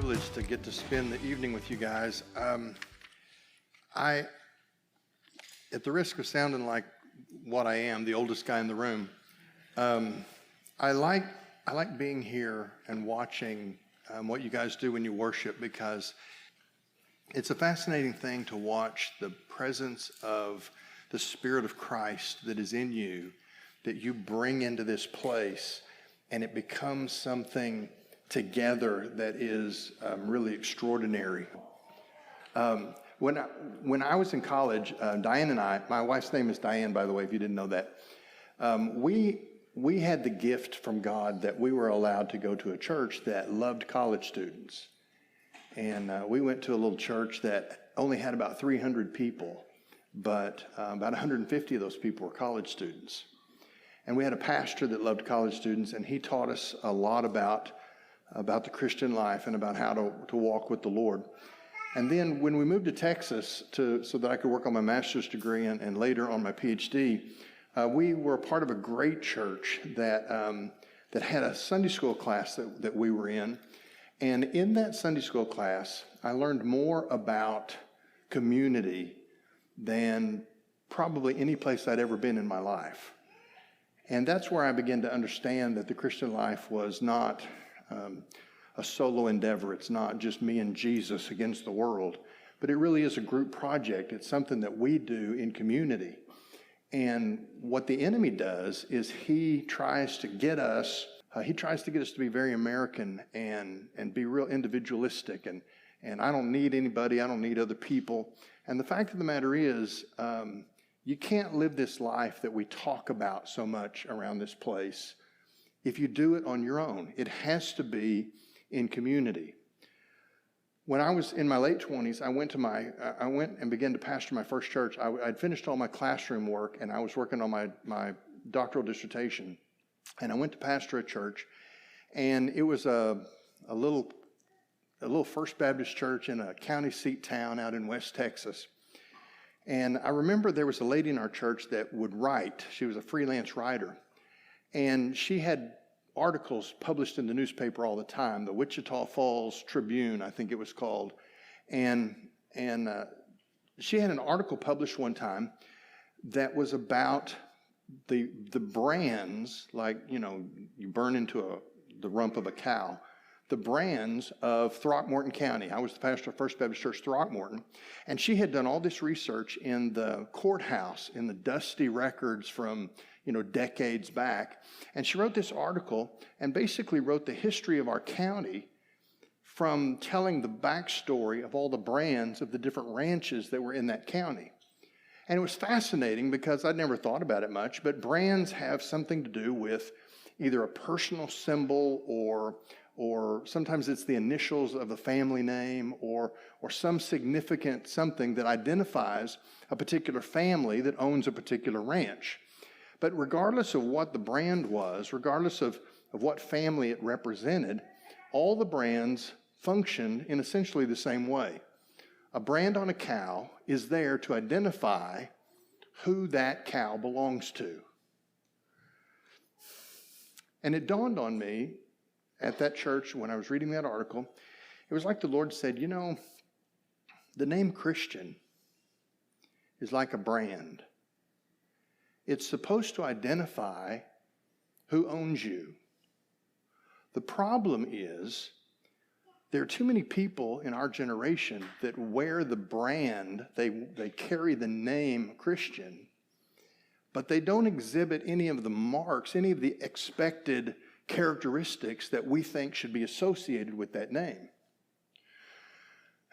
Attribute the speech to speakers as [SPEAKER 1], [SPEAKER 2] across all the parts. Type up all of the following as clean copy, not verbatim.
[SPEAKER 1] privilege to get to spend the evening with you guys. At the risk of sounding like what I am, the oldest guy in the room, I like being here and watching what you guys do when you worship, because it's a fascinating thing to watch the presence of the Spirit of Christ that is in you, that you bring into this place, and it becomes something together that is really extraordinary. When I was in college, Diane and I, my wife's name is Diane, by the way, if you didn't know that, we had the gift from God that we were allowed to go to a church that loved college students. And we went to a little church that only had about 300 people, but about 150 of those people were college students. And we had a pastor that loved college students, and he taught us a lot about the Christian life and about how to walk with the Lord. And then when we moved to Texas so that I could work on my master's degree and later on my PhD, we were a part of a great church that had a Sunday school class that we were in. And in that Sunday school class, I learned more about community than probably any place I'd ever been in my life. And that's where I began to understand that the Christian life was not a solo endeavor. It's not just me and Jesus against the world, but it really is a group project. It's something that we do in community. And what the enemy does is he tries to get us to be very American and be real individualistic. And I don't need anybody. I don't need other people. And the fact of the matter is, you can't live this life that we talk about so much around this place if you do it on your own. It has to be in community. When I was in my late 20s, I went and began to pastor my first church. I'd finished all my classroom work, and I was working on my doctoral dissertation. And I went to pastor a church, and it was a little First Baptist church in a county seat town out in West Texas. And I remember there was a lady in our church that would write. She was a freelance writer. And she had articles published in the newspaper all the time, the Wichita Falls Tribune, I think it was called. And she had an article published one time that was about the brands, like, you burn into the rump of a cow, the brands of Throckmorton County. I was the pastor of First Baptist Church Throckmorton, and she had done all this research in the courthouse, in the dusty records from decades back. And she wrote this article and basically wrote the history of our county from telling the backstory of all the brands of the different ranches that were in that county. And it was fascinating because I'd never thought about it much, but brands have something to do with either a personal symbol or sometimes it's the initials of a family name or some significant something that identifies a particular family that owns a particular ranch. But regardless of what the brand was, regardless of what family it represented, all the brands functioned in essentially the same way. A brand on a cow is there to identify who that cow belongs to. And it dawned on me at that church when I was reading that article, it was like the Lord said, the name Christian is like a brand. It's supposed to identify who owns you. The problem is there are too many people in our generation that wear the brand, they carry the name Christian, but they don't exhibit any of the marks, any of the expected characteristics that we think should be associated with that name.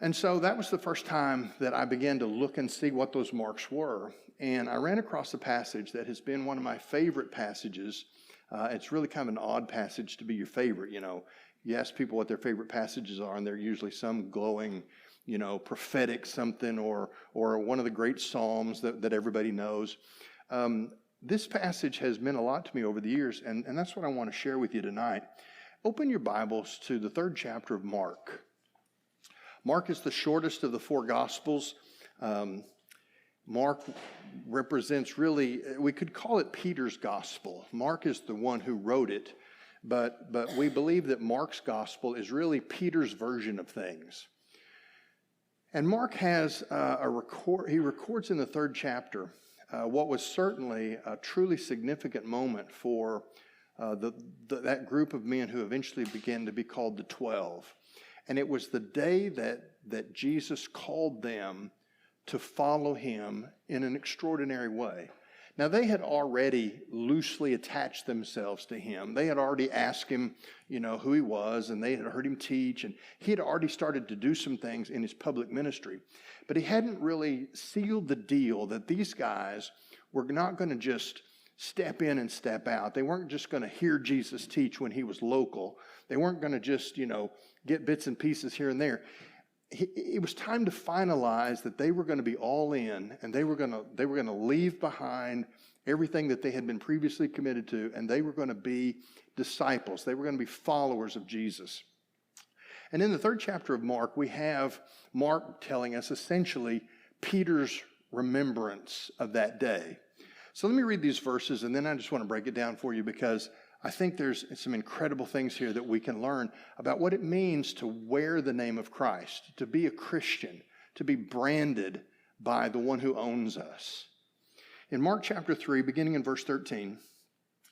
[SPEAKER 1] And so that was the first time that I began to look and see what those marks were. And I ran across a passage that has been one of my favorite passages. It's really kind of an odd passage to be your favorite. You ask people what their favorite passages are, and they're usually some glowing, prophetic something or one of the great Psalms that everybody knows. This passage has meant a lot to me over the years, and that's what I want to share with you tonight. Open your Bibles to the 3rd chapter of Mark. Mark is the shortest of the 4 Gospels. Mark represents really, we could call it Peter's Gospel. Mark is the one who wrote it. but we believe that Mark's gospel is really Peter's version of things. And Mark has he records in the 3rd chapter what was certainly a truly significant moment for that group of men who eventually began to be called the 12. And it was the day that Jesus called them to follow him in an extraordinary way. Now, they had already loosely attached themselves to him. They had already asked him, who he was, and they had heard him teach, and he had already started to do some things in his public ministry. But he hadn't really sealed the deal that these guys were not going to just step in and step out. They weren't just going to hear Jesus teach when he was local. They weren't going to just, get bits and pieces here and there. It was time to finalize that they were going to be all in, and they were going to leave behind everything that they had been previously committed to, and they were going to be disciples. They were going to be followers of Jesus. And in the 3rd chapter of Mark, we have Mark telling us essentially Peter's remembrance of that day. So let me read these verses, and then I just want to break it down for you, because I think there's some incredible things here that we can learn about what it means to wear the name of Christ, to be a Christian, to be branded by the one who owns us. In Mark chapter 3, beginning in verse 13,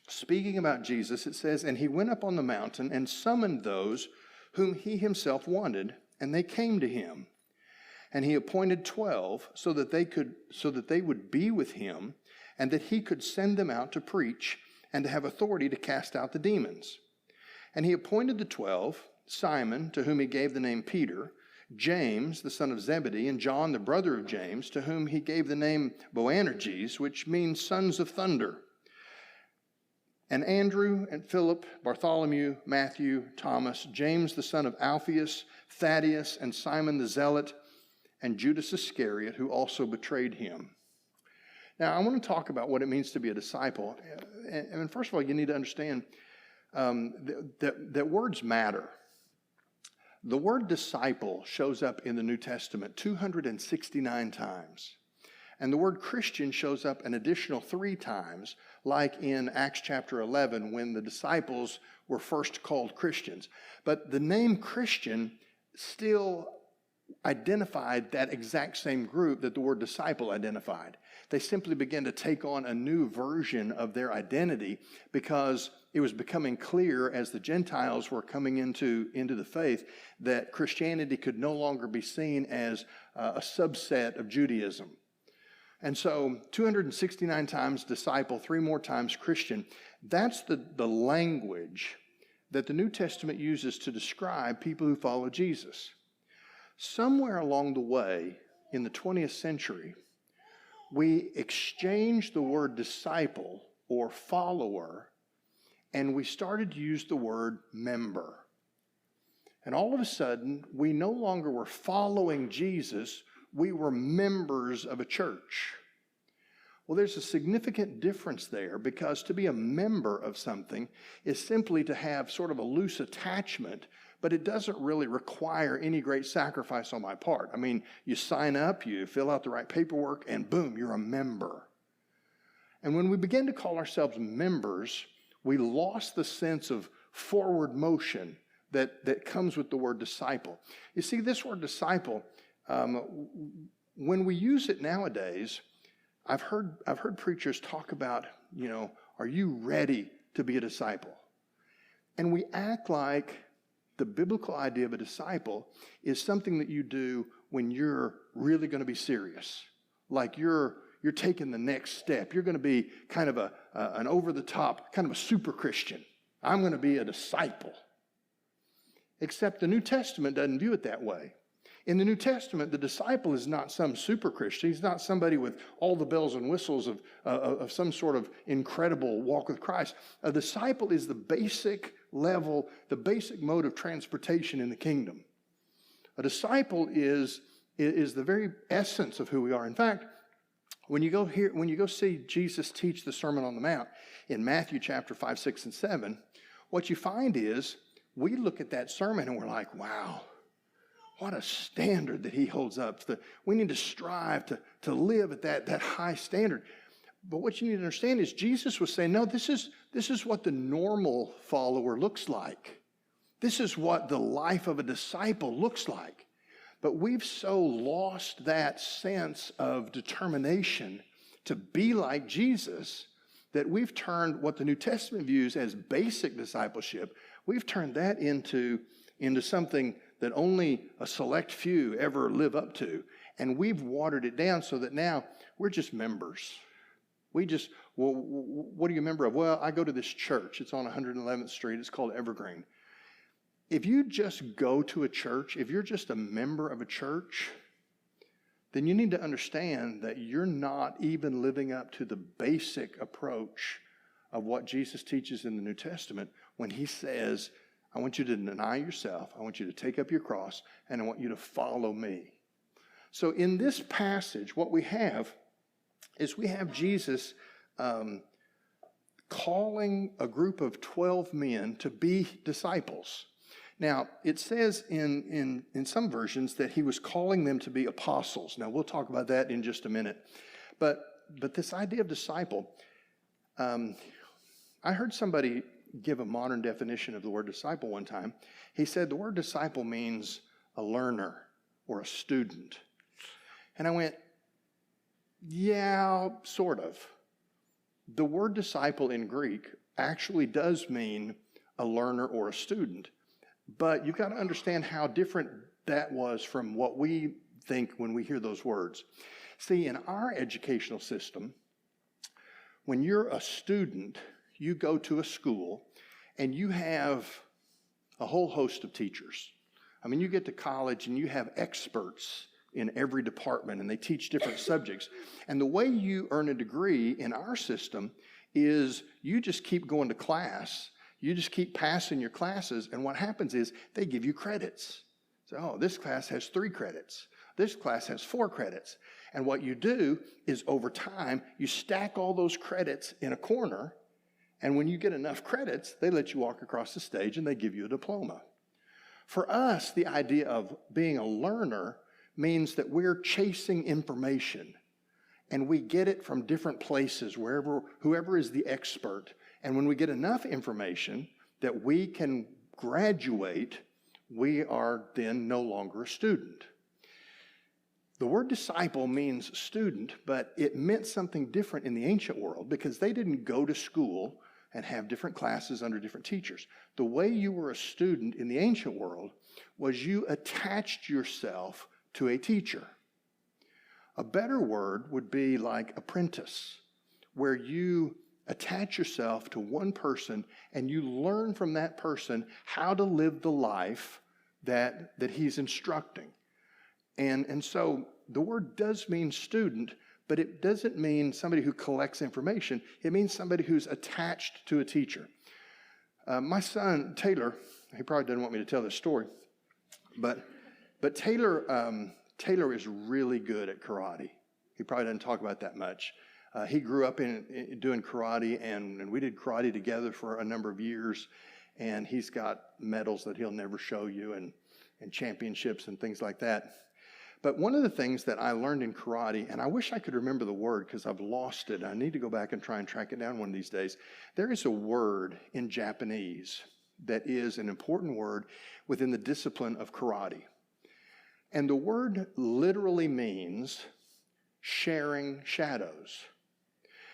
[SPEAKER 1] speaking about Jesus, it says, "And he went up on the mountain and summoned those whom he himself wanted, and they came to him. And he appointed 12 so that they would be with him, and that he could send them out to preach and to have authority to cast out the demons. And he appointed the 12, Simon, to whom he gave the name Peter, James, the son of Zebedee, and John, the brother of James, to whom he gave the name Boanerges, which means sons of thunder, and Andrew and Philip, Bartholomew, Matthew, Thomas, James, the son of Alphaeus, Thaddeus, and Simon the Zealot, and Judas Iscariot, who also betrayed him." Now, I want to talk about what it means to be a disciple. And first of all, you need to understand that words matter. The word disciple shows up in the New Testament 269 times. And the word Christian shows up an additional 3 times, like in Acts chapter 11, when the disciples were first called Christians. But the name Christian still identified that exact same group that the word disciple identified. They simply began to take on a new version of their identity because it was becoming clear as the Gentiles were coming into the faith that Christianity could no longer be seen as a subset of Judaism. And so 269 times disciple, 3 more times Christian. That's the language that the New Testament uses to describe people who follow Jesus. Somewhere along the way in the 20th century, we exchanged the word disciple or follower, and we started to use the word member. And all of a sudden, we no longer were following Jesus, we were members of a church. Well, there's a significant difference there, because to be a member of something is simply to have sort of a loose attachment, but it doesn't really require any great sacrifice on my part. I mean, you sign up, you fill out the right paperwork, and boom, you're a member. And when we begin to call ourselves members, we lost the sense of forward motion that comes with the word disciple. You see, this word disciple, when we use it nowadays, I've heard preachers talk about, are you ready to be a disciple? And we act like the biblical idea of a disciple is something that you do when you're really going to be serious. Like you're taking the next step. You're going to be kind of an over-the-top, kind of a super Christian. I'm going to be a disciple. Except the New Testament doesn't view it that way. In the New Testament, the disciple is not some super Christian. He's not somebody with all the bells and whistles of some sort of incredible walk with Christ. A disciple is the basic level, the basic mode of transportation in the kingdom. A disciple is the very essence of who we are. In fact, when you go see Jesus teach the Sermon on the Mount in Matthew chapter 5, 6, and 7, what you find is we look at that sermon and we're like, wow, what a standard that he holds up. We need to strive to live at that high standard. But what you need to understand is Jesus was saying, no, this is what the normal follower looks like. This is what the life of a disciple looks like. But we've so lost that sense of determination to be like Jesus that we've turned what the New Testament views as basic discipleship, we've turned that into something that only a select few ever live up to. And we've watered it down so that now we're just members. Well, what are you a member of? Well, I go to this church. It's on 111th Street. It's called Evergreen. If you just go to a church, if you're just a member of a church, then you need to understand that you're not even living up to the basic approach of what Jesus teaches in the New Testament when he says, I want you to deny yourself, I want you to take up your cross, and I want you to follow me. So in this passage, what we have is we have Jesus calling a group of 12 men to be disciples. Now, it says in some versions that he was calling them to be apostles. Now, we'll talk about that in just a minute. But this idea of disciple, I heard somebody give a modern definition of the word disciple one time. He said the word disciple means a learner or a student. And I went, yeah, sort of. The word disciple in Greek actually does mean a learner or a student. But you've got to understand how different that was from what we think when we hear those words. See, in our educational system, when you're a student, you go to a school and you have a whole host of teachers. I mean, you get to college and you have experts in every department and they teach different subjects. And the way you earn a degree in our system is you just keep going to class. You just keep passing your classes, and what happens is they give you credits. So, oh, this class has 3 credits. This class has 4 credits. And what you do is over time, you stack all those credits in a corner, and when you get enough credits, they let you walk across the stage and they give you a diploma. For us, the idea of being a learner means that we're chasing information, and we get it from different places, whoever is the expert. And when we get enough information that we can graduate, we are then no longer a student. The word disciple means student, but it meant something different in the ancient world because they didn't go to school and have different classes under different teachers. The way you were a student in the ancient world was you attached yourself to a teacher. A better word would be like apprentice, where you attach yourself to one person and you learn from that person how to live the life that he's instructing. And so the word does mean student, but it doesn't mean somebody who collects information. It means somebody who's attached to a teacher. My son, Taylor, he probably doesn't want me to tell this story, but Taylor is really good at karate. He probably doesn't talk about that much. He grew up in doing karate, and we did karate together for a number of years, and he's got medals that he'll never show you and championships and things like that. But one of the things that I learned in karate, and I wish I could remember the word because I've lost it. I need to go back and try and track it down one of these days. There is a word in Japanese that is an important word within the discipline of karate. And the word literally means sharing shadows.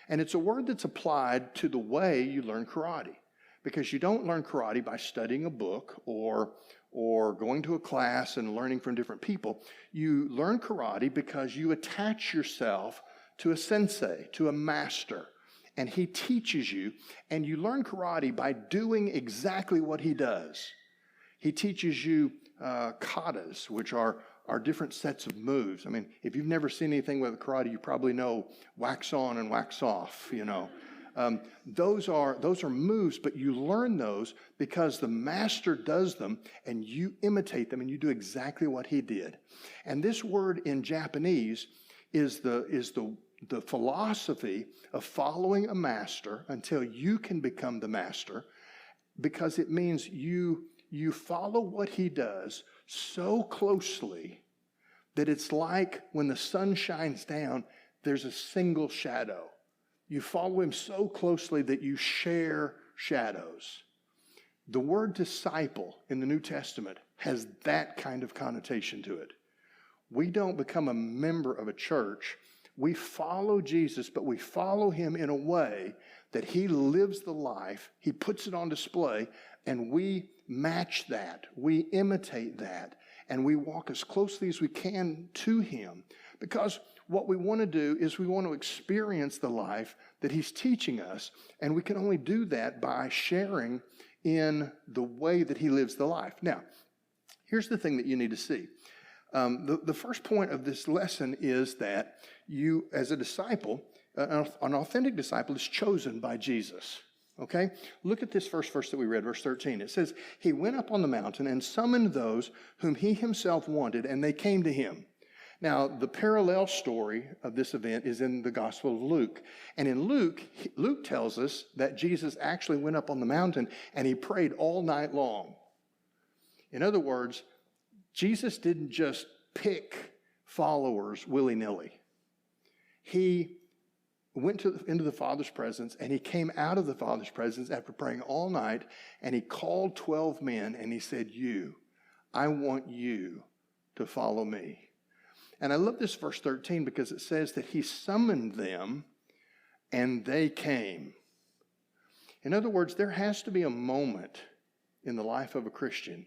[SPEAKER 1] And it's a word that's applied to the way you learn karate, because you don't learn karate by studying a book or going to a class and learning from different people. You learn karate because you attach yourself to a sensei, to a master, and he teaches you, and you learn karate by doing exactly what he does. He teaches you katas, which are different sets of moves. I mean, if you've never seen anything with karate, you probably know wax on and wax off, you know. Those are moves, but you learn those because the master does them and you imitate them and you do exactly what he did. And this word in Japanese is the philosophy of following a master until you can become the master, because it means you follow what he does so closely that it's like when the sun shines down, there's a single shadow. You follow him so closely that you share shadows. The word disciple in the New Testament has that kind of connotation to it. We don't become a member of a church. We follow Jesus, but we follow him in a way that he lives the life, he puts it on display, and we match that. We imitate that, and we walk as closely as we can to him. Because what we want to do is we want to experience the life that he's teaching us, and we can only do that by sharing in the way that he lives the life. Now, here's the thing that you need to see. The first point of this lesson is that you, as a disciple, an authentic disciple is chosen by Jesus. Okay? Look at this first verse that we read, verse 13. It says, he went up on the mountain and summoned those whom he himself wanted, and they came to him. Now, the parallel story of this event is in the Gospel of Luke. And in Luke tells us that Jesus actually went up on the mountain and he prayed all night long. In other words, Jesus didn't just pick followers willy-nilly. He went into the Father's presence, and he came out of the Father's presence after praying all night, and he called 12 men, and he said, I want you to follow me. And I love this verse 13 because it says that he summoned them, and they came. In other words, there has to be a moment in the life of a Christian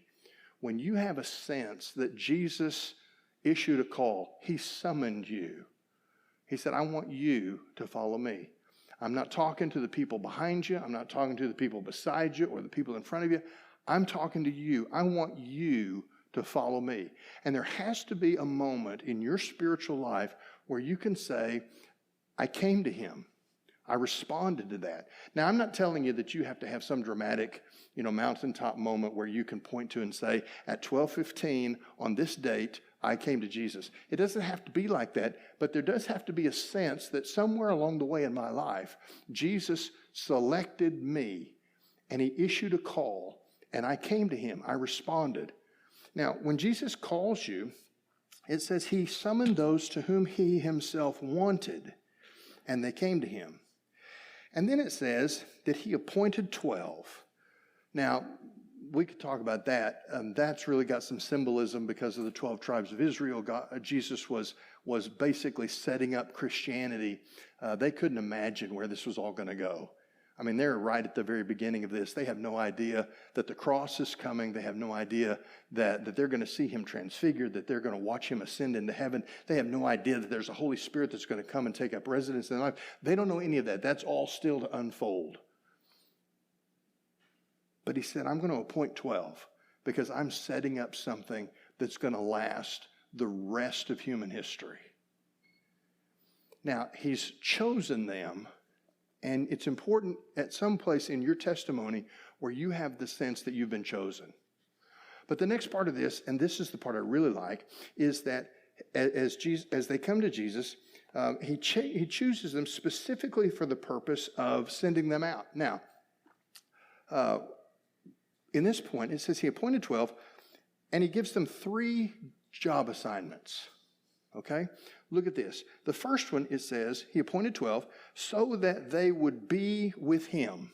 [SPEAKER 1] when you have a sense that Jesus issued a call. He summoned you. He said, I want you to follow me. I'm not talking to the people behind you. I'm not talking to the people beside you or the people in front of you. I'm talking to you. I want you to follow me. And there has to be a moment in your spiritual life where you can say, I came to him. I responded to that. Now, I'm not telling you that you have to have some dramatic, mountaintop moment where you can point to and say, at 12:15 on this date, I came to Jesus. It doesn't have to be like that, but there does have to be a sense that somewhere along the way in my life, Jesus selected me, and he issued a call, and I came to him. I responded. Now, when Jesus calls you, it says he summoned those to whom he himself wanted, and they came to him. And then it says that he appointed 12. Now, we could talk about that. That's really got some symbolism because of the 12 tribes of Israel. Jesus was basically setting up Christianity. They couldn't imagine where this was all going to go. I mean, they're right at the very beginning of this. They have no idea that the cross is coming. They have no idea that they're going to see him transfigured, that they're going to watch him ascend into heaven. They have no idea that there's a Holy Spirit that's going to come and take up residence in their life. They don't know any of that. That's all still to unfold. But he said, I'm going to appoint 12 because I'm setting up something that's going to last the rest of human history. Now, he's chosen them. And it's important at some place in your testimony where you have the sense that you've been chosen. But the next part of this, and this is the part I really like, is that as they come to Jesus, he chooses them specifically for the purpose of sending them out. Now, in this point, it says he appointed 12, and he gives them 3 job assignments. Okay? Look at this. The first one, it says, he appointed 12 so that they would be with him.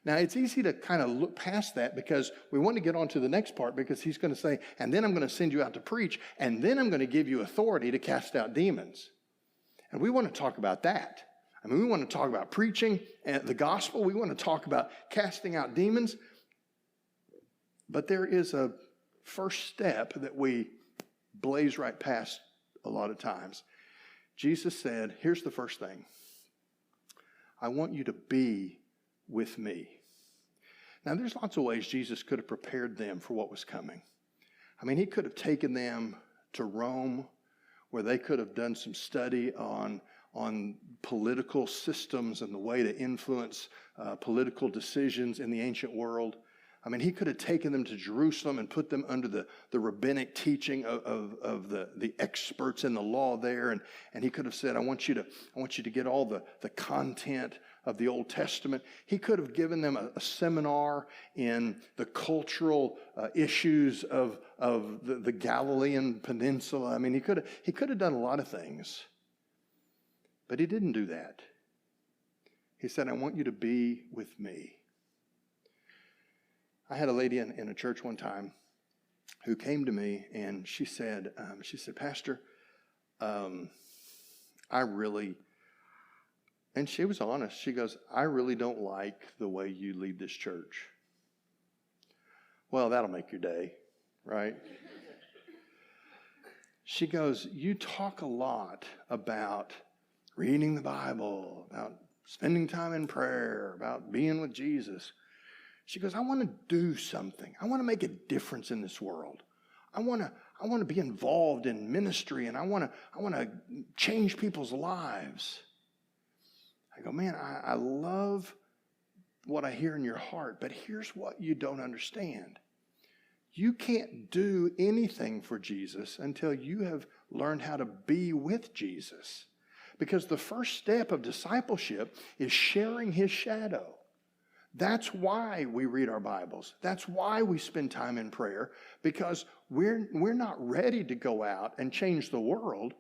[SPEAKER 1] Now, it's easy to kind of look past that because we want to get on to the next part because he's going to say, and then I'm going to send you out to preach, and then I'm going to give you authority to cast out demons. And we want to talk about that. I mean, we want to talk about preaching and the gospel. We want to talk about casting out demons. But there is a first step that we blaze right past a lot of times. Jesus said, here's the first thing. I want you to be with me. Now, there's lots of ways Jesus could have prepared them for what was coming. I mean, he could have taken them to Rome, where they could have done some study on political systems and the way to influence political decisions in the ancient world. I mean, he could have taken them to Jerusalem and put them under the rabbinic teaching of the experts in the law there. And he could have said, I want you to get all the content of the Old Testament. He could have given them a seminar in the cultural issues of the Galilean peninsula. I mean, he could have done a lot of things. But he didn't do that. He said, I want you to be with me. I had a lady in a church one time who came to me, and she said, Pastor, I really, and she was honest. She goes, I really don't like the way you lead this church. Well, that'll make your day, right? She goes, you talk a lot about reading the Bible, about spending time in prayer, about being with Jesus. She goes, I want to do something. I want to make a difference in this world. I want to be involved in ministry, and I want to change people's lives. I go, man, I love what I hear in your heart, but here's what you don't understand. You can't do anything for Jesus until you have learned how to be with Jesus. Because the first step of discipleship is sharing his shadow. That's why we read our Bibles. That's why we spend time in prayer, because we're not ready to go out and change the world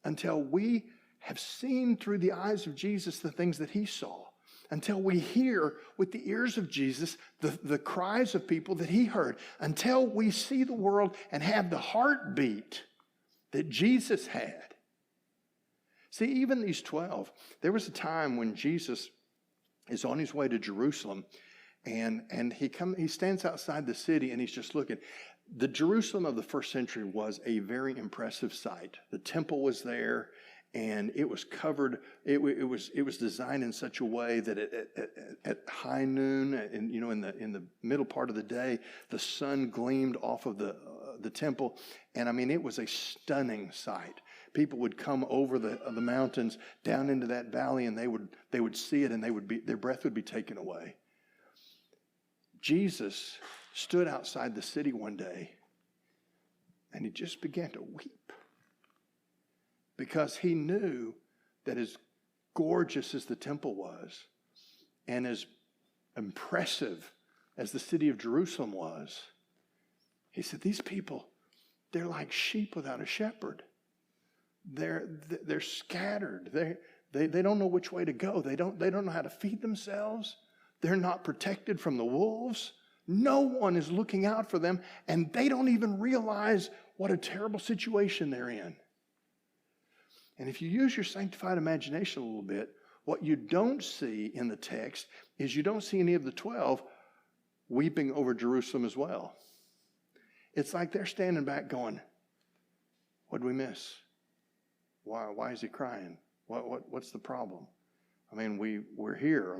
[SPEAKER 1] until we have seen through the eyes of Jesus the things that he saw, until we hear with the ears of Jesus the cries of people that he heard, until we see the world and have the heartbeat that Jesus had. See, even these 12, there was a time when Jesus is on his way to Jerusalem, and he stands outside the city, and he's just looking. The Jerusalem of the first century was a very impressive sight. The temple was there, and it was covered. It was designed in such a way that at high noon, and in the middle part of the day, the sun gleamed off of the temple, and I mean, it was a stunning sight. People would come over the mountains down into that valley, and they would see it, and their breath would be taken away. Jesus stood outside the city one day, and he just began to weep, because he knew that as gorgeous as the temple was, and as impressive as the city of Jerusalem was, he said, these people, they're like sheep without a shepherd. They're scattered. They don't know which way to go. They don't know how to feed themselves. They're not protected from the wolves. No one is looking out for them, and they don't even realize what a terrible situation they're in. And if you use your sanctified imagination a little bit, what you don't see in the text is you don't see any of the 12 weeping over Jerusalem as well. It's like they're standing back going, what did we miss? Why is he crying? What's the problem? I mean, we're here.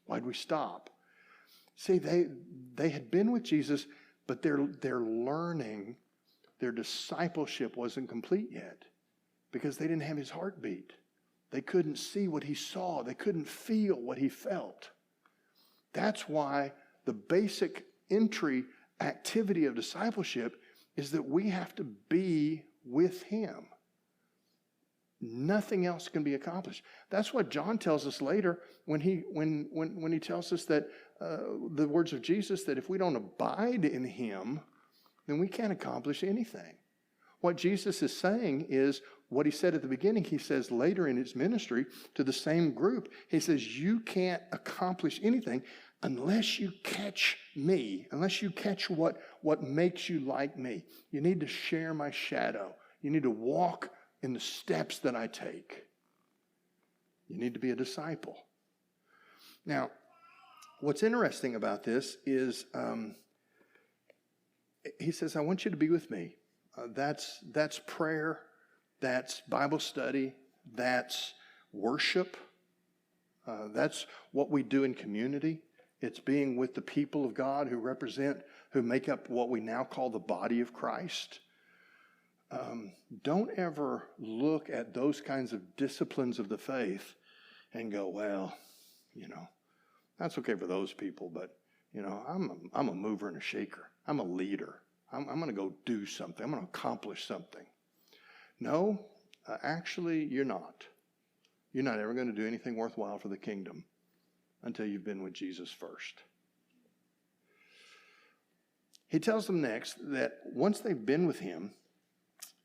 [SPEAKER 1] Why'd we stop? See, they had been with Jesus, but their learning, their discipleship wasn't complete yet, because they didn't have his heartbeat. They couldn't see what he saw. They couldn't feel what he felt. That's why the basic entry activity of discipleship is that we have to be with him. Nothing else can be accomplished. That's what John tells us later when he tells us that the words of Jesus, that if we don't abide in him, then we can't accomplish anything. What Jesus is saying is what he said at the beginning. He says later in his ministry to the same group, he says, you can't accomplish anything unless you catch me, unless you catch what makes you like me. You need to share my shadow. You need to walk in the steps that I take. You need to be a disciple. Now, what's interesting about this is he says, I want you to be with me. That's prayer. That's Bible study. That's worship. That's what we do in community. It's being with the people of God who make up what we now call the body of Christ. Don't ever look at those kinds of disciplines of the faith and go, well, that's okay for those people, but, I'm a mover and a shaker. I'm a leader. I'm going to go do something. I'm going to accomplish something. No, actually, you're not. You're not ever going to do anything worthwhile for the kingdom until you've been with Jesus first. He tells them next that once they've been with him,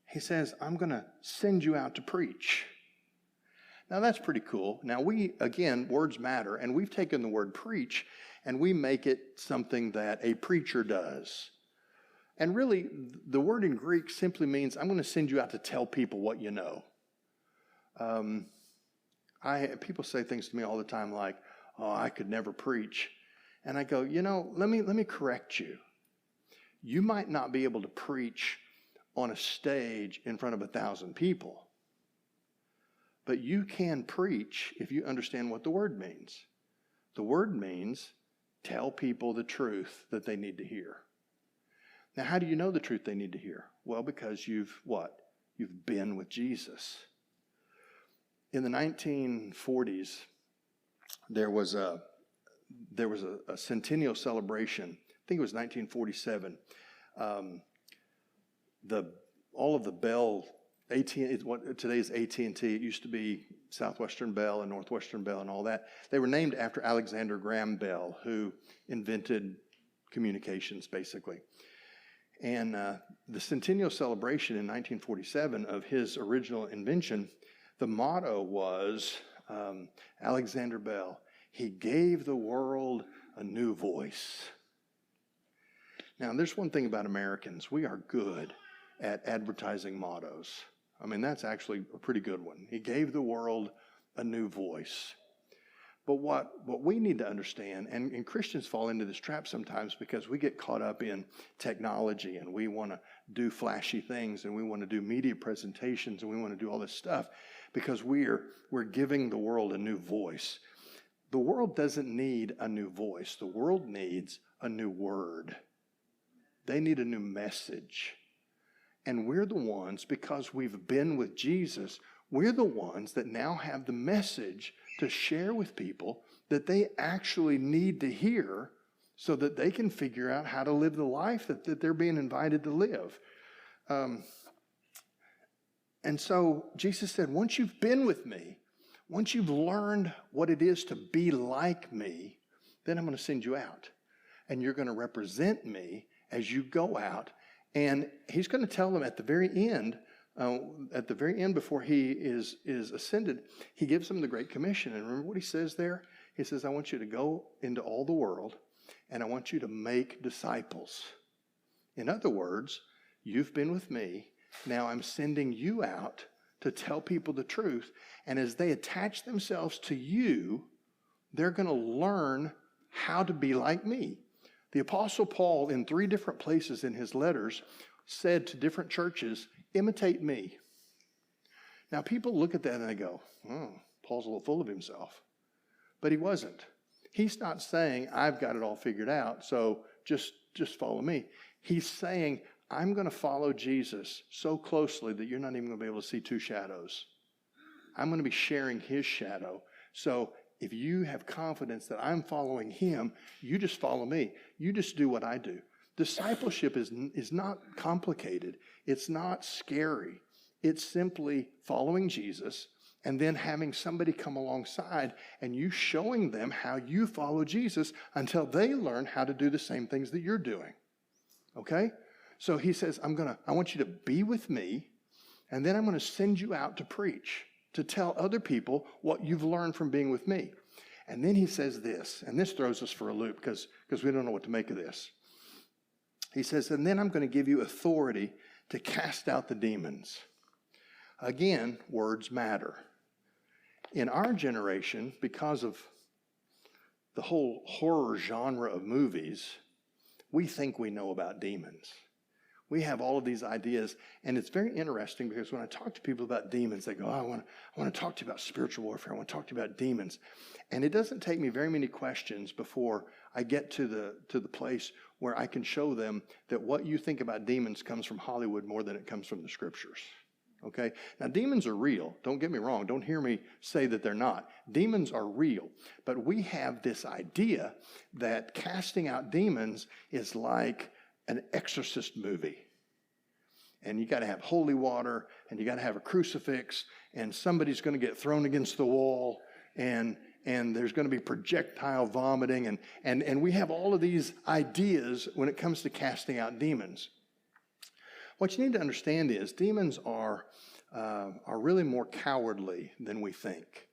[SPEAKER 1] he says, I'm going to send you out to preach. Now that's pretty cool. Now again, words matter, and we've taken the word preach and we make it something that a preacher does. And really, the word in Greek simply means, I'm going to send you out to tell people what you know. People say things to me all the time like, oh, I could never preach. And I go, let me correct you. You might not be able to preach on a stage in front of 1,000 people. But you can preach if you understand what the word means. The word means tell people the truth that they need to hear. Now, how do you know the truth they need to hear? Well, because you've been with Jesus. In the 1940s, there was a centennial celebration. I think it was 1947. All of the Bell, today is AT&T. It used to be Southwestern Bell and Northwestern Bell and all that. They were named after Alexander Graham Bell, who invented communications, basically. And the centennial celebration in 1947 of his original invention, the motto was Alexander Bell, he gave the world a new voice. Now, there's one thing about Americans. We are good at advertising mottos. I mean, that's actually a pretty good one. He gave the world a new voice. But what we need to understand, and Christians fall into this trap sometimes because we get caught up in technology and we want to do flashy things and we want to do media presentations and we want to do all this stuff because we're giving the world a new voice. The world doesn't need a new voice. The world needs a new word. They need a new message. And we're the ones, because we've been with Jesus, we're the ones that now have the message to share with people that they actually need to hear so that they can figure out how to live the life that they're being invited to live. And so Jesus said, once you've been with me, once you've learned what it is to be like me, then I'm going to send you out. And you're going to represent me as you go out. And he's going to tell them at the very end before he is ascended, he gives them the Great Commission. And remember what he says there? He says, I want you to go into all the world, and I want you to make disciples. In other words, you've been with me. Now I'm sending you out to tell people the truth. And as they attach themselves to you, they're going to learn how to be like me. The Apostle Paul, in 3 different places in his letters, said to different churches, imitate me. Now, people look at that and they go, oh, Paul's a little full of himself. But he wasn't. He's not saying, I've got it all figured out, so just follow me. He's saying, I'm going to follow Jesus so closely that you're not even going to be able to see 2 shadows. I'm going to be sharing his shadow. So if you have confidence that I'm following him, you just follow me. You just do what I do. Discipleship is not complicated. It's not scary. It's simply following Jesus and then having somebody come alongside and you showing them how you follow Jesus until they learn how to do the same things that you're doing. Okay? So he says, I want you to be with me, and then I'm going to send you out to preach, to tell other people what you've learned from being with me. And then he says this, and this throws us for a loop because we don't know what to make of this. He says, and then I'm going to give you authority to cast out the demons. Again, words matter. In our generation, because of the whole horror genre of movies, we think we know about demons. We have all of these ideas, and it's very interesting because when I talk to people about demons, they go, oh, I want to talk to you about spiritual warfare. I want to talk to you about demons. And it doesn't take me very many questions before I get to the place where I can show them that what you think about demons comes from Hollywood more than it comes from the scriptures. Okay? Now, demons are real. Don't get me wrong. Don't hear me say that they're not. Demons are real. But we have this idea that casting out demons is like an exorcist movie. And you got to have holy water, and you got to have a crucifix, and somebody's going to get thrown against the wall, and there's going to be projectile vomiting, and we have all of these ideas when it comes to casting out demons. What you need to understand is demons are are really more cowardly than we think.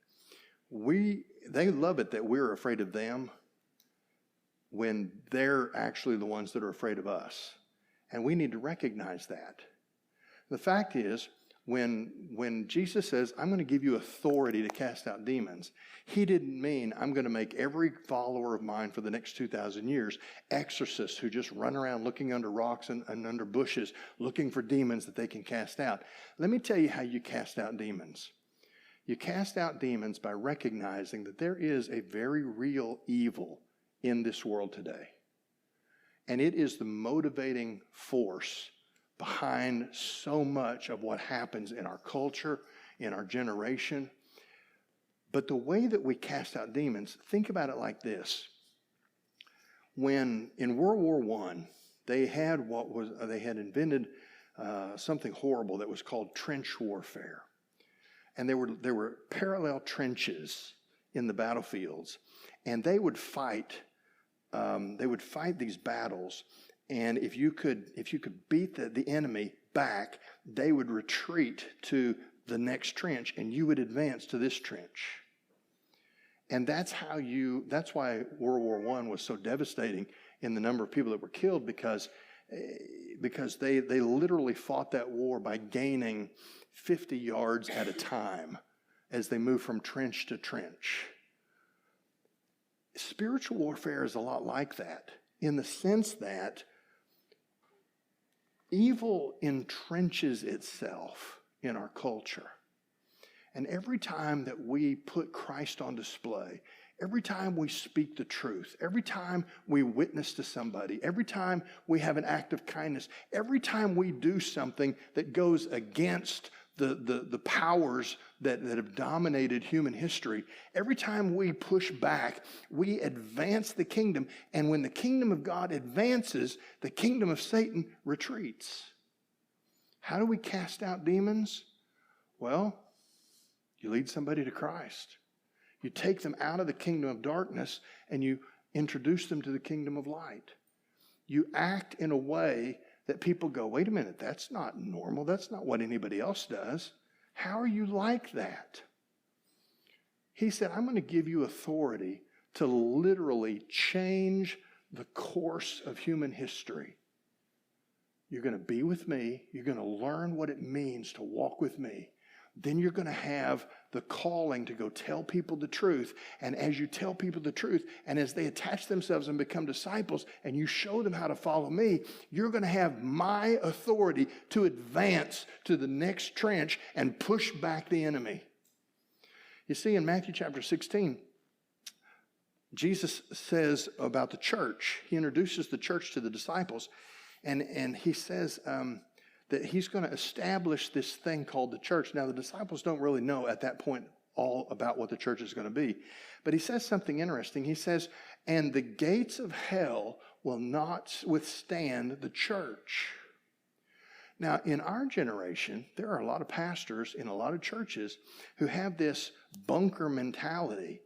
[SPEAKER 1] They love it that we're afraid of them when they're actually the ones that are afraid of us. And we need to recognize that. The fact is, when Jesus says, I'm going to give you authority to cast out demons, he didn't mean I'm going to make every follower of mine for the next 2,000 years exorcists who just run around looking under rocks and under bushes, looking for demons that they can cast out. Let me tell you how you cast out demons. You cast out demons by recognizing that there is a very real evil in this world today. And it is the motivating force behind so much of what happens in our culture, in our generation. But the way that we cast out demons, think about it like this. When in World War I, they had invented something horrible that was called trench warfare. And there were parallel trenches in the battlefields, and they would fight these battles. And if you could beat the enemy back, they would retreat to the next trench, and you would advance to this trench. And that's why World War I was so devastating in the number of people that were killed, because they literally fought that war by gaining 50 yards at a time as they moved from trench to trench. Spiritual warfare is a lot like that, in the sense that evil entrenches itself in our culture. And every time that we put Christ on display, every time we speak the truth, every time we witness to somebody, every time we have an act of kindness, every time we do something that goes against the powers that have dominated human history, every time we push back, we advance the kingdom. And when the kingdom of God advances, the kingdom of Satan retreats. How do we cast out demons? Well, you lead somebody to Christ. You take them out of the kingdom of darkness and you introduce them to the kingdom of light. You act in a way that people go, wait a minute, that's not normal. That's not what anybody else does. How are you like that? He said, I'm going to give you authority to literally change the course of human history. You're going to be with me. You're going to learn what it means to walk with me. Then you're going to have the calling to go tell people the truth. And as you tell people the truth, and as they attach themselves and become disciples, and you show them how to follow me, you're going to have my authority to advance to the next trench and push back the enemy. You see, in Matthew chapter 16, Jesus says about the church, he introduces the church to the disciples, and he says that he's going to establish this thing called the church. Now, the disciples don't really know at that point all about what the church is going to be. But he says something interesting. He says, and the gates of hell will not withstand the church. Now, in our generation, there are a lot of pastors in a lot of churches who have this bunker mentality.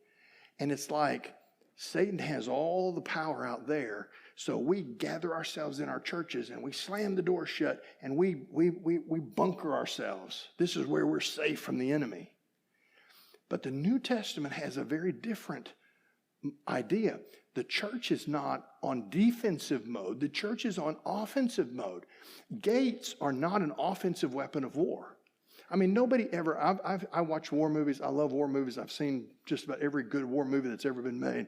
[SPEAKER 1] And it's like Satan has all the power out there. So we gather ourselves in our churches and we slam the door shut and we bunker ourselves. This is where we're safe from the enemy. But the New Testament has a very different idea. The church is not on defensive mode. The church is on offensive mode. Gates are not an offensive weapon of war. I mean, nobody ever, I watch war movies. I love war movies. I've seen just about every good war movie that's ever been made.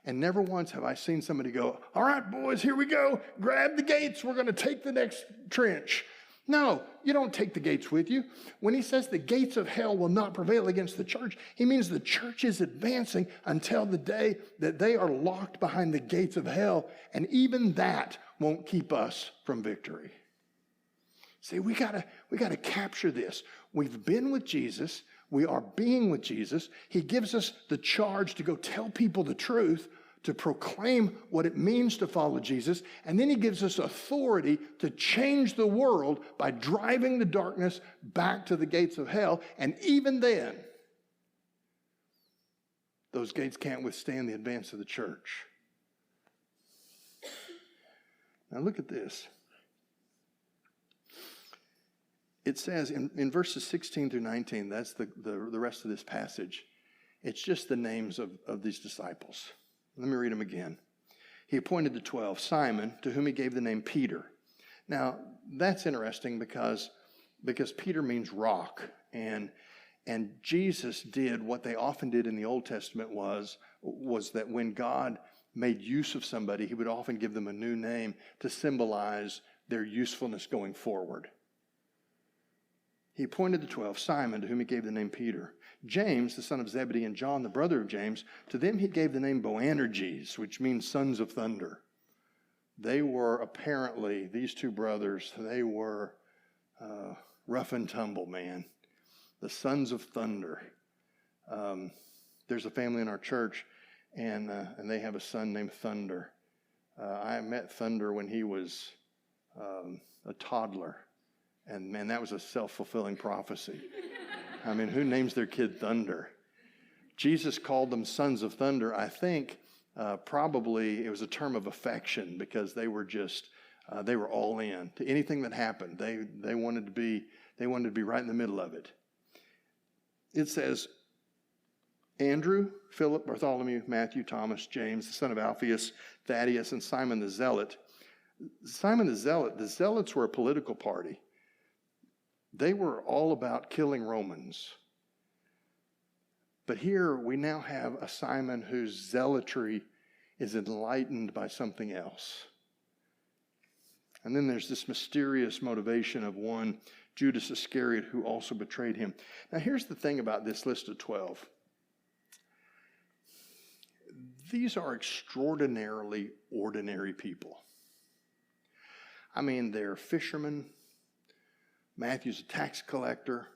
[SPEAKER 1] And never once have I seen somebody go, all right, boys, here we go. Grab the gates. We're going to take the next trench. No, you don't take the gates with you. When he says the gates of hell will not prevail against the church, he means the church is advancing until the day that they are locked behind the gates of hell. And even that won't keep us from victory. See, we gotta capture this. We've been with Jesus. We are being with Jesus. He gives us the charge to go tell people the truth, to proclaim what it means to follow Jesus. And then he gives us authority to change the world by driving the darkness back to the gates of hell. And even then, those gates can't withstand the advance of the church. Now look at this. it says in verses 16 through 19, that's the rest of this passage. It's just the names of these disciples. Let me read them again. He appointed the 12, Simon, to whom he gave the name Peter. Now, that's interesting because Peter means rock, and Jesus did what they often did in the Old Testament was that when God made use of somebody, he would often give them a new name to symbolize their usefulness going forward. He appointed the 12, Simon, to whom he gave the name Peter, James, the son of Zebedee, and John, the brother of James. To them he gave the name Boanerges, which means sons of thunder. They were apparently, these two brothers, they were rough and tumble, man. The sons of thunder. There's a family in our church, and they have a son named Thunder. I met Thunder when he was a toddler. And man, that was a self-fulfilling prophecy. I mean, who names their kid Thunder? Jesus called them sons of thunder. I think probably it was a term of affection because they were they were all in to anything that happened. They wanted to be right in the middle of it. It says, Andrew, Philip, Bartholomew, Matthew, Thomas, James, the son of Alphaeus, Thaddeus, and Simon the Zealot. Simon the Zealots were a political party. They were all about killing Romans. But here we now have a Simon whose zealotry is enlightened by something else. And then there's this mysterious motivation of one, Judas Iscariot, who also betrayed him. Now here's the thing about this list of 12. These are extraordinarily ordinary people. I mean, they're fishermen. Matthew's a tax collector.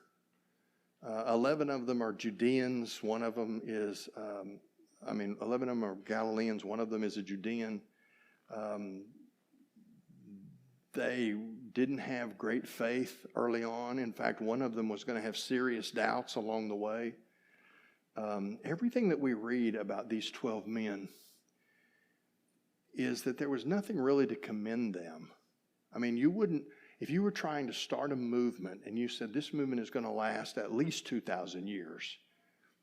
[SPEAKER 1] 11 of them are Judeans. One of them is, 11 of them are Galileans. One of them is a Judean. They didn't have great faith early on. In fact, one of them was going to have serious doubts along the way. Everything that we read about these 12 men is that there was nothing really to commend them. I mean, if you were trying to start a movement and you said this movement is going to last at least 2,000 years,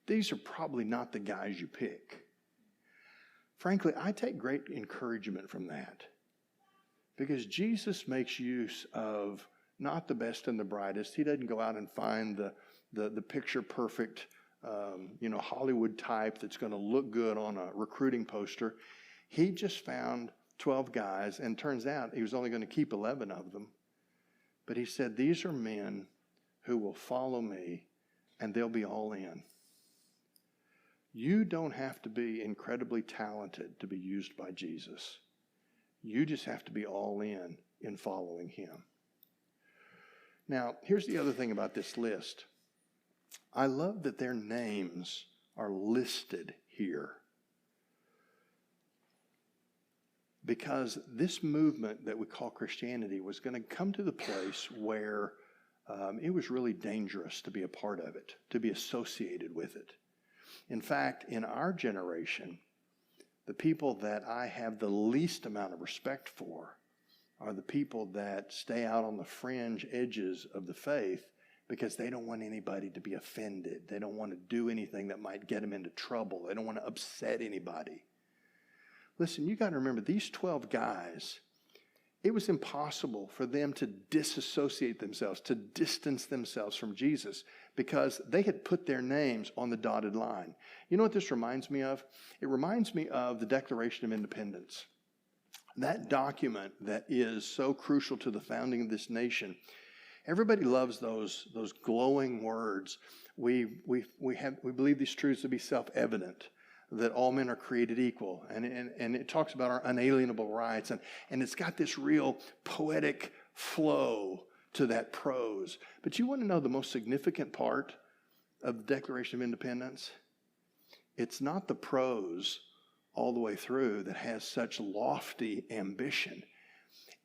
[SPEAKER 1] these are probably not the guys you pick. Frankly, I take great encouragement from that because Jesus makes use of not the best and the brightest. He doesn't go out and find the picture perfect, Hollywood type that's going to look good on a recruiting poster. He just found 12 guys, and turns out he was only going to keep 11 of them. But he said, these are men who will follow me, and they'll be all in. You don't have to be incredibly talented to be used by Jesus. You just have to be all in following him. Now, here's the other thing about this list. I love that their names are listed here. Because this movement that we call Christianity was going to come to the place where it was really dangerous to be a part of it, to be associated with it. In fact, in our generation, the people that I have the least amount of respect for are the people that stay out on the fringe edges of the faith because they don't want anybody to be offended. They don't want to do anything that might get them into trouble. They don't want to upset anybody. Listen, you got to remember, these 12 guys, it was impossible for them to disassociate themselves, to distance themselves from Jesus, because they had put their names on the dotted line. You know what this reminds me of? It reminds me of the Declaration of Independence. That document that is so crucial to the founding of this nation. Everybody loves those glowing words. We believe these truths to be self-evident, that all men are created equal, and it talks about our unalienable rights, and it's got this real poetic flow to that prose. But you want to know the most significant part of the Declaration of Independence? It's not the prose all the way through that has such lofty ambition.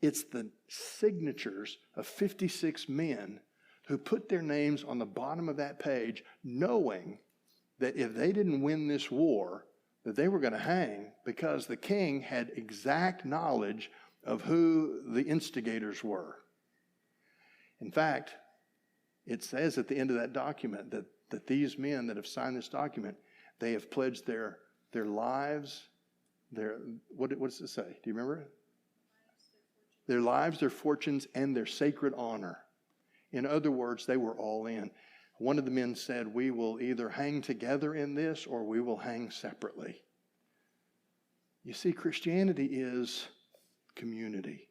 [SPEAKER 1] It's the signatures of 56 men who put their names on the bottom of that page, knowing that if they didn't win this war, that they were going to hang, because the king had exact knowledge of who the instigators were. In fact, it says at the end of that document that these men that have signed this document, they have pledged their lives, what does it say? Do you remember? Their lives, their fortunes, and their sacred honor. In other words, they were all in. One of the men said, we will either hang together in this or we will hang separately. You see, Christianity is community.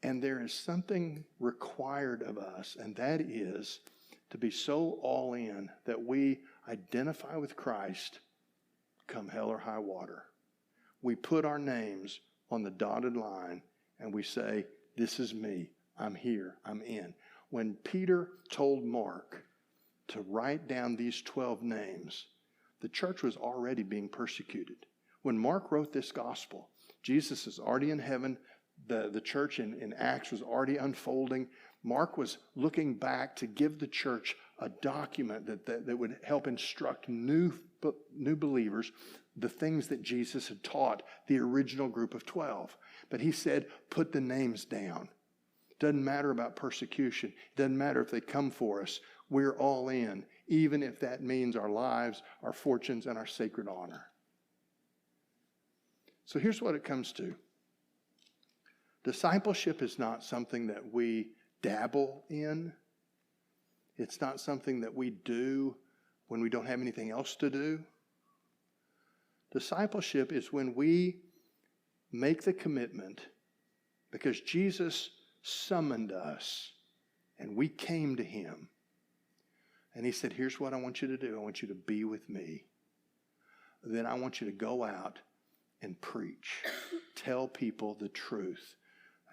[SPEAKER 1] And there is something required of us, and that is to be so all in that we identify with Christ come hell or high water. We put our names on the dotted line and we say, this is me. I'm here. I'm in. When Peter told Mark to write down these 12 names, the church was already being persecuted. When Mark wrote this gospel, Jesus is already in heaven. The church in Acts was already unfolding. Mark was looking back to give the church a document that would help instruct new believers the things that Jesus had taught the original group of 12. But he said, put the names down. Doesn't matter about persecution. Doesn't matter if they come for us. We're all in, even if that means our lives, our fortunes, and our sacred honor. So here's what it comes to. Discipleship is not something that we dabble in. It's not something that we do when we don't have anything else to do. Discipleship is when we make the commitment because Jesus summoned us and we came to him. And he said, here's what I want you to do. I want you to be with me. Then I want you to go out and preach. Tell people the truth.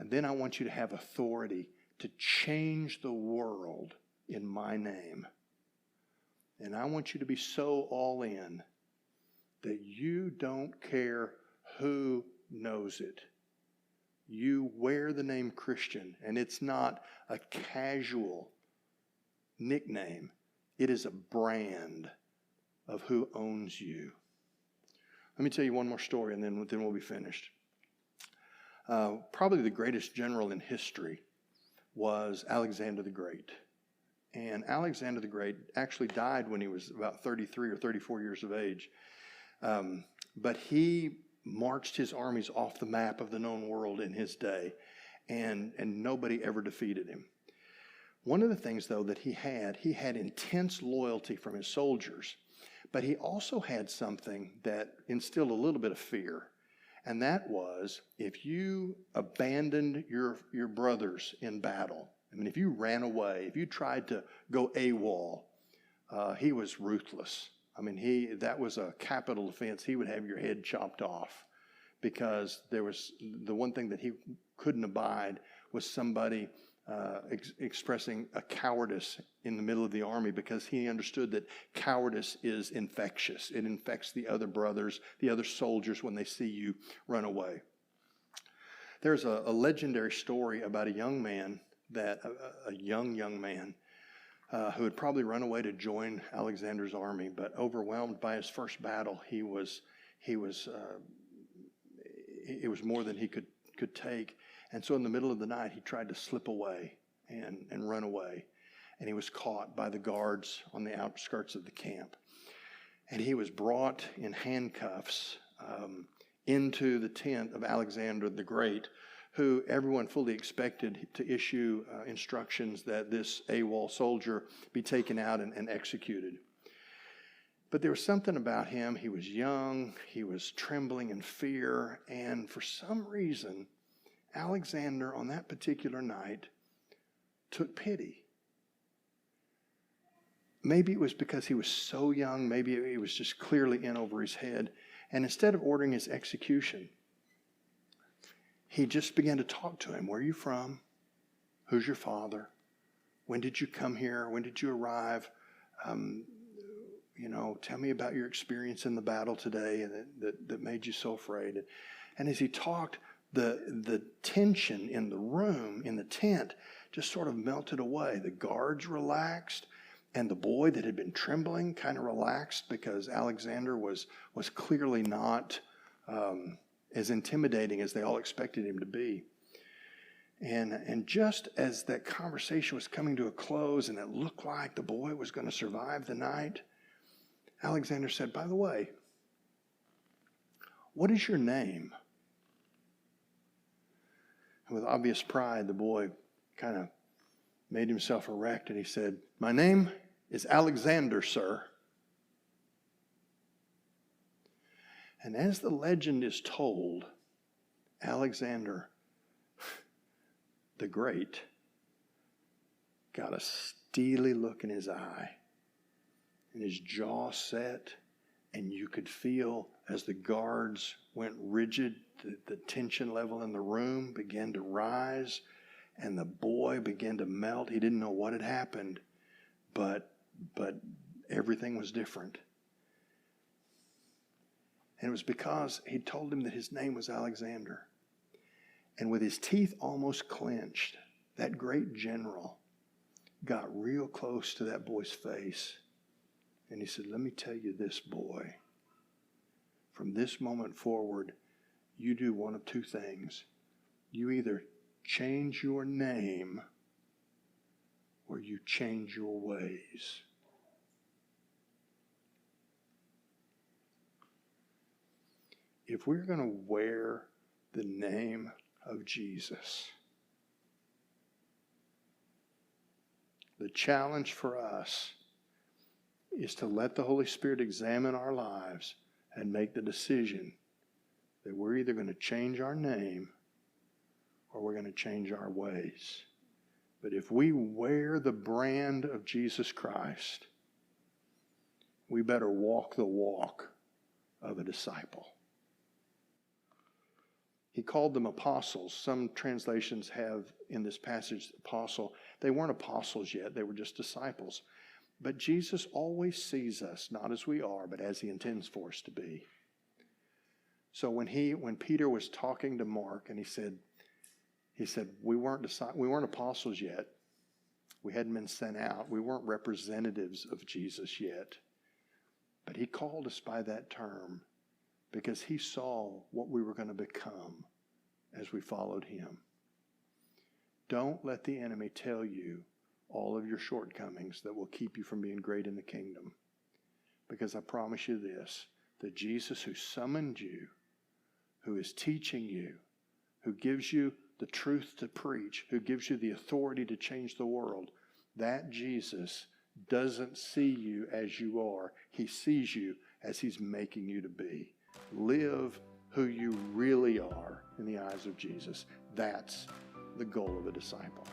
[SPEAKER 1] And then I want you to have authority to change the world in my name. And I want you to be so all in that you don't care who knows it. You wear the name Christian, and it's not a casual nickname. It is a brand of who owns you. Let me tell you one more story, and then we'll be finished. Probably the greatest general in history was Alexander the Great. And Alexander the Great actually died when he was about 33 or 34 years of age. But he marched his armies off the map of the known world in his day, and nobody ever defeated him. One of the things, though, that he had intense loyalty from his soldiers, but he also had something that instilled a little bit of fear. And that was, if you abandoned your brothers in battle, I mean, if you ran away, if you tried to go AWOL, he was ruthless. I mean, that was a capital offense. He would have your head chopped off because there was the one thing that he couldn't abide was somebody expressing a cowardice in the middle of the army, because he understood that cowardice is infectious. It infects the other brothers, the other soldiers when they see you run away. There's a legendary story about a young man, a young man, who had probably run away to join Alexander's army, but overwhelmed by his first battle, it was more than he could take. And so in the middle of the night, he tried to slip away and run away. And he was caught by the guards on the outskirts of the camp. And he was brought in handcuffs into the tent of Alexander the Great, who everyone fully expected to issue instructions that this AWOL soldier be taken out and executed. But there was something about him. He was young, he was trembling in fear, and for some reason, Alexander on that particular night took pity. Maybe it was because he was so young, maybe it was just clearly in over his head, and instead of ordering his execution, he just began to talk to him. Where are you from? Who's your father? When did you come here? When did you arrive? Tell me about your experience in the battle today that made you so afraid. And as he talked, the tension in the room, in the tent, just sort of melted away. The guards relaxed, and the boy that had been trembling kind of relaxed, because Alexander was clearly not as intimidating as they all expected him to be. And just as that conversation was coming to a close and it looked like the boy was going to survive the night, Alexander said, "By the way, what is your name?" And with obvious pride, the boy kind of made himself erect and he said, "My name is Alexander, sir." And as the legend is told, Alexander the Great got a steely look in his eye, and his jaw set, and you could feel as the guards went rigid, the tension level in the room began to rise, and the boy began to melt. He didn't know what had happened, but everything was different. And it was because he told him that his name was Alexander. And with his teeth almost clenched, that great general got real close to that boy's face. And he said, "Let me tell you this, boy. From this moment forward, you do one of two things. You either change your name or you change your ways." If we're going to wear the name of Jesus, the challenge for us is to let the Holy Spirit examine our lives and make the decision that we're either going to change our name or we're going to change our ways. But if we wear the brand of Jesus Christ, we better walk the walk of a disciple. He called them apostles. Some translations have in this passage apostle. They weren't apostles yet. They were just disciples. But Jesus always sees us not as we are, but as he intends for us to be. So when Peter was talking to Mark and he said, we weren't apostles yet. We hadn't been sent out. We weren't representatives of Jesus yet. But he called us by that term because he saw what we were going to become as we followed him. Don't let the enemy tell you all of your shortcomings that will keep you from being great in the kingdom. Because I promise you this, that Jesus who summoned you, who is teaching you, who gives you the truth to preach, who gives you the authority to change the world, that Jesus doesn't see you as you are. He sees you as he's making you to be. Live who you really are in the eyes of Jesus. That's the goal of a disciple.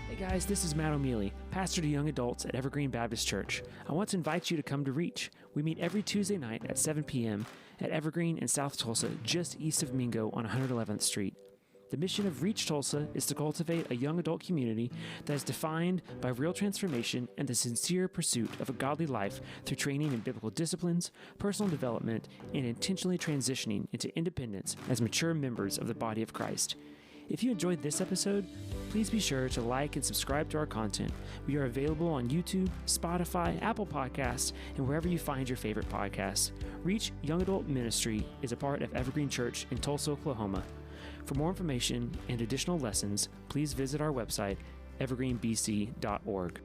[SPEAKER 2] Hey guys, this is Matt O'Mealy, pastor to young adults at Evergreen Baptist Church. I want to invite you to come to Reach. We meet every Tuesday night at 7 p.m. at Evergreen in South Tulsa, just east of Mingo on 111th Street. The mission of Reach Tulsa is to cultivate a young adult community that is defined by real transformation and the sincere pursuit of a godly life through training in biblical disciplines, personal development, and intentionally transitioning into independence as mature members of the body of Christ. If you enjoyed this episode, please be sure to like and subscribe to our content. We are available on YouTube, Spotify, Apple Podcasts, and wherever you find your favorite podcasts. Reach Young Adult Ministry is a part of Evergreen Church in Tulsa, Oklahoma. For more information and additional lessons, please visit our website, evergreenbc.org.